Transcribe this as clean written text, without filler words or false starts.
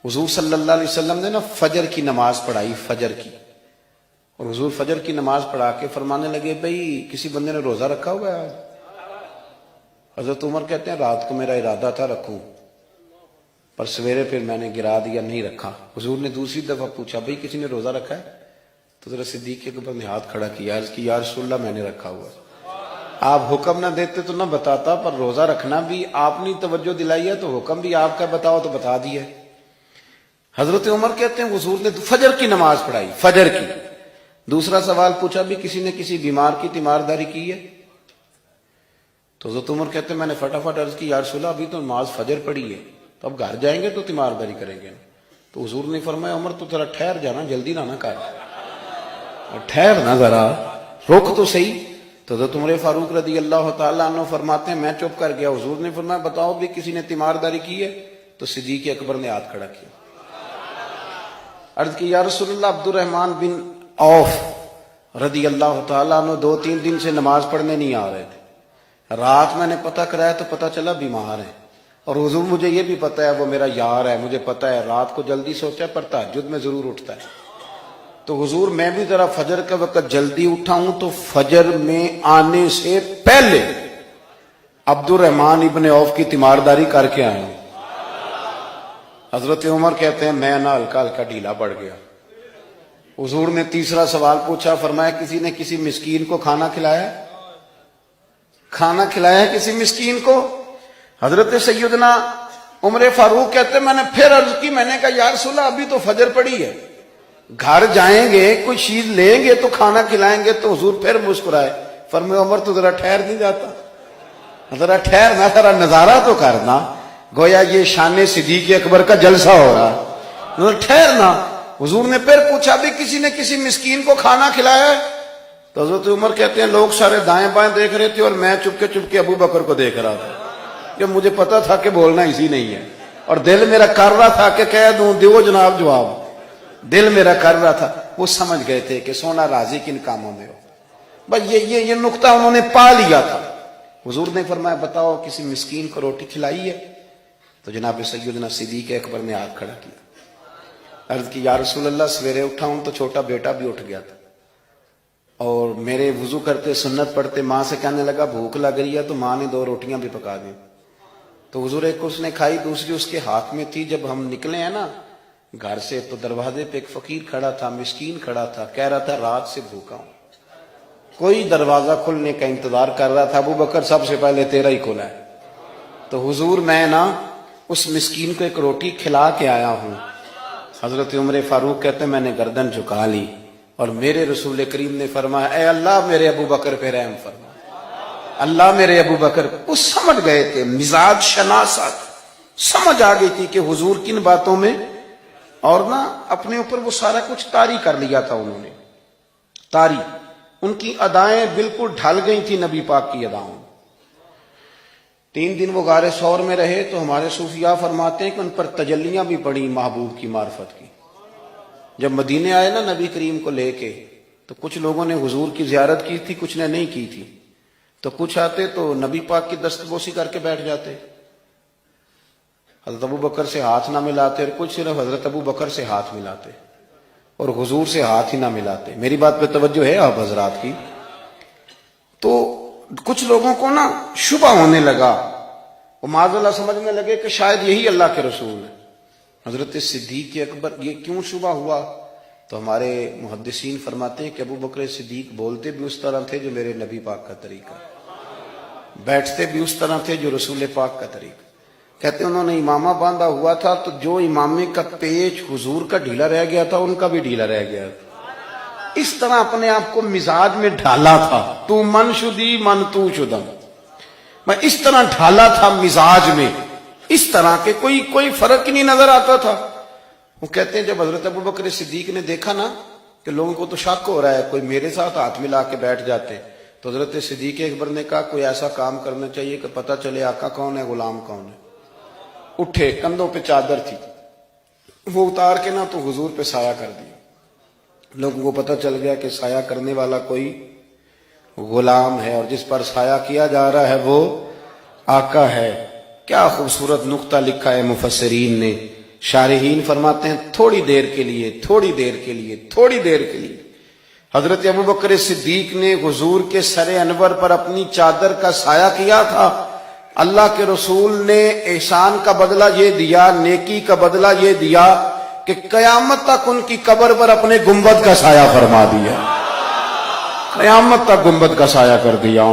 حضور صلی اللہ علیہ وسلم نے نا فجر کی نماز پڑھائی، فجر کی، اور حضور فجر کی نماز پڑھا کے فرمانے لگے بھئی کسی بندے نے روزہ رکھا ہوا ہے؟ حضرت عمر کہتے ہیں رات کو میرا ارادہ تھا رکھوں، پر سویرے پھر میں نے گرا دیا، نہیں رکھا۔ حضور نے دوسری دفعہ پوچھا بھئی کسی نے روزہ رکھا ہے؟ تو ذرا صدیق کے اوپر نے ہاتھ کھڑا کیا، عرض کی یا رسول اللہ میں نے رکھا ہوا ہے۔ آپ حکم نہ دیتے تو نہ بتاتا، پر روزہ رکھنا بھی آپ نے توجہ دلائی ہے تو حکم بھی آپ کا بتاؤ تو بتا دیا۔ حضرت عمر کہتے ہیں حضور نے فجر کی نماز پڑھائی، فجر کی۔ دوسرا سوال پوچھا بھی کسی نے کسی بیمار کی تیمارداری کی ہے؟ تو حضرت عمر کہتے ہیں میں نے فٹافٹ عرض کی یا رسول اللہ ابھی تو نماز فجر پڑھی ہے، تو اب گھر جائیں گے تو تیمارداری کریں گے۔ تو حضور نے فرمایا عمر تو ذرا ٹھہر جانا، جلدی نہ کر، ٹھہر نہ، ذرا رک تو صحیح۔ تو حضرت عمر فاروق رضی اللہ تعالیٰ عنہ فرماتے ہیں میں چپ کر گیا، حضور نے فرمایا بتاؤ بھی کسی نے تیمارداری کی ہے؟ تو صدیق اکبر نے ہاتھ کھڑا کیا، عرض کی یا رسول اللہ عبد الرحمن بن عوف رضی اللہ تعالیٰ عنہ 2-3 دن سے نماز پڑھنے نہیں آ رہے تھے، رات میں نے پتہ کرایا تو پتہ چلا بیمار ہے، اور حضور مجھے یہ بھی پتہ ہے وہ میرا یار ہے، مجھے پتہ ہے رات کو جلدی سوتا ہے پر تہجد میں ضرور اٹھتا ہے۔ تو حضور میں بھی ذرا فجر کا وقت جلدی اٹھا ہوں تو فجر میں آنے سے پہلے عبد الرحمن ابن عوف کی تیمارداری کر کے آیا ہوں۔ حضرت عمر کہتے ہیں میں نہ ہلکا ہلکا ڈھیلا پڑ گیا۔ حضور نے تیسرا سوال پوچھا، فرمایا کسی نے کسی مسکین کو کھانا کھلایا؟ کھانا کھلایا کسی مسکین کو؟ حضرت سیدنا عمر فاروق کہتے ہیں میں نے پھر عرض کی، میں نے کہا یا رسول اللہ ابھی تو فجر پڑی ہے، گھر جائیں گے کوئی چیز لیں گے تو کھانا کھلائیں گے۔ تو حضور پھر مسکرائے، فرمایا عمر تو ذرا ٹھہر نہیں جاتا، ذرا ٹھہر نہ، ذرا نظارہ تو کرنا، گویا یہ شان صدیق اکبر کا جلسہ ہو رہا، ذرا ٹھہرنا۔ حضور نے پھر پوچھا بھی کسی نے کسی مسکین کو کھانا کھلایا ہے؟ تو حضرت عمر کہتے ہیں لوگ سارے دائیں بائیں دیکھ رہے تھے اور میں چپ کے ابو بکر کو دیکھ رہا تھا، کہ مجھے پتا تھا کہ بولنا اسی نہیں ہے، اور دل میرا کر رہا تھا کہ کہہ دوں دیو جناب جواب، دل میرا کر رہا تھا۔ وہ سمجھ گئے تھے کہ سونا راضی کن کاموں میں ہو، بس یہ نقطہ انہوں نے پا لیا تھا۔ حضور نے فرمایا بتاؤ کسی مسکین کو روٹی کھلائی ہے؟ تو جناب سیدنا صدیق اکبر نے ہاتھ کھڑا کیا، عرض کی یا رسول اللہ سویرے اٹھا ہوں تو چھوٹا بیٹا بھی اٹھ گیا تھا، اور میرے وضو کرتے سنت پڑھتے ماں سے کہنے لگا بھوک لگ رہی ہے، تو ماں نے 2 روٹیاں بھی پکا دیں۔ تو حضور ایک اس نے کھائی، دوسری اس کے ہاتھ میں تھی۔ جب ہم نکلے ہیں نا گھر سے تو دروازے پہ ایک فقیر کھڑا تھا، مسکین کھڑا تھا، کہہ رہا تھا رات سے بھوکا ہوں، کوئی دروازہ کھلنے کا انتظار کر رہا تھا، ابو بکر سب سے پہلے تیرا ہی کھلا ہے۔ تو حضور میں نا اس مسکین کو ایک روٹی کھلا کے آیا ہوں۔ حضرت عمر فاروق کہتے ہیں میں نے گردن جھکا لی، اور میرے رسول کریم نے فرمایا اے اللہ میرے ابو بکر پہ رحم فرما، اللہ میرے ابو بکر۔ وہ سمجھ گئے تھے، مزاج شناست سمجھ آ گئی تھی کہ حضور کن باتوں میں، اور نا اپنے اوپر وہ سارا کچھ طاری کر لیا تھا انہوں نے، طاری، ان کی ادائیں بالکل ڈھل گئی تھی نبی پاک کی اداؤں۔ 3 دن وہ غار ثور میں رہے تو ہمارے صوفیاء فرماتے ہیں کہ ان پر تجلیاں بھی پڑی محبوب کی معرفت کی۔ جب مدینے آئے نا نبی کریم کو لے کے، تو کچھ لوگوں نے حضور کی زیارت کی تھی، کچھ نے نہیں کی تھی، تو کچھ آتے تو نبی پاک کی دستبوسی کر کے بیٹھ جاتے، حضرت ابو بکر سے ہاتھ نہ ملاتے، اور کچھ صرف حضرت ابو بکر سے ہاتھ ملاتے اور حضور سے ہاتھ ہی نہ ملاتے۔ میری بات پہ توجہ ہے آپ حضرات کی؟ تو کچھ لوگوں کو نا شبہ ہونے لگا، وہ معاذ اللہ سمجھنے لگے کہ شاید یہی اللہ کے رسول ہے۔ حضرت صدیق اکبر یہ کیوں شبہ ہوا؟ تو ہمارے محدثین فرماتے ہیں کہ ابو بکر صدیق بولتے بھی اس طرح تھے جو میرے نبی پاک کا طریقہ، بیٹھتے بھی اس طرح تھے جو رسول پاک کا طریقہ۔ کہتے ہیں انہوں نے امامہ باندھا ہوا تھا تو جو امامے کا پیچ حضور کا ڈھیلا رہ گیا تھا ان کا بھی ڈھیلا رہ گیا تھا، اس طرح اپنے آپ کو مزاج میں ڈھالا تھا، تو من شدی من تو شدم، میں اس طرح ڈھالا تھا مزاج میں، اس طرح کہ کوئی فرق ہی نہیں نظر آتا تھا۔ وہ کہتے ہیں جب حضرت ابو بکر صدیق نے دیکھا نا کہ لوگوں کو تو شک ہو رہا ہے، کوئی میرے ساتھ ہاتھ ملا کے بیٹھ جاتے، تو حضرت صدیق اکبر نے کہا کوئی ایسا کام کرنا چاہیے کہ پتہ چلے آقا کون ہے غلام کون ہے۔ اٹھے، کندھوں پہ چادر تھی، وہ اتار کے نا تو حضور پہ سایہ کر دیا، لوگوں کو پتہ چل گیا کہ سایہ کرنے والا کوئی غلام ہے، اور جس پر سایہ کیا جا رہا ہے وہ آقا ہے۔ کیا خوبصورت نقطہ لکھا ہے مفسرین نے شارحین فرماتے ہیں تھوڑی دیر کے لیے، تھوڑی دیر کے لیے، تھوڑی دیر کے لیے حضرت ابوبکر صدیق نے حضور کے سر انور پر اپنی چادر کا سایہ کیا تھا۔ اللہ کے رسول نے احسان کا بدلہ یہ دیا، نیکی کا بدلہ یہ دیا کہ قیامت تک ان کی قبر پر اپنے گنبد کا سایہ فرما دیا، قیامت تک گنبد کا سایہ کر دیا۔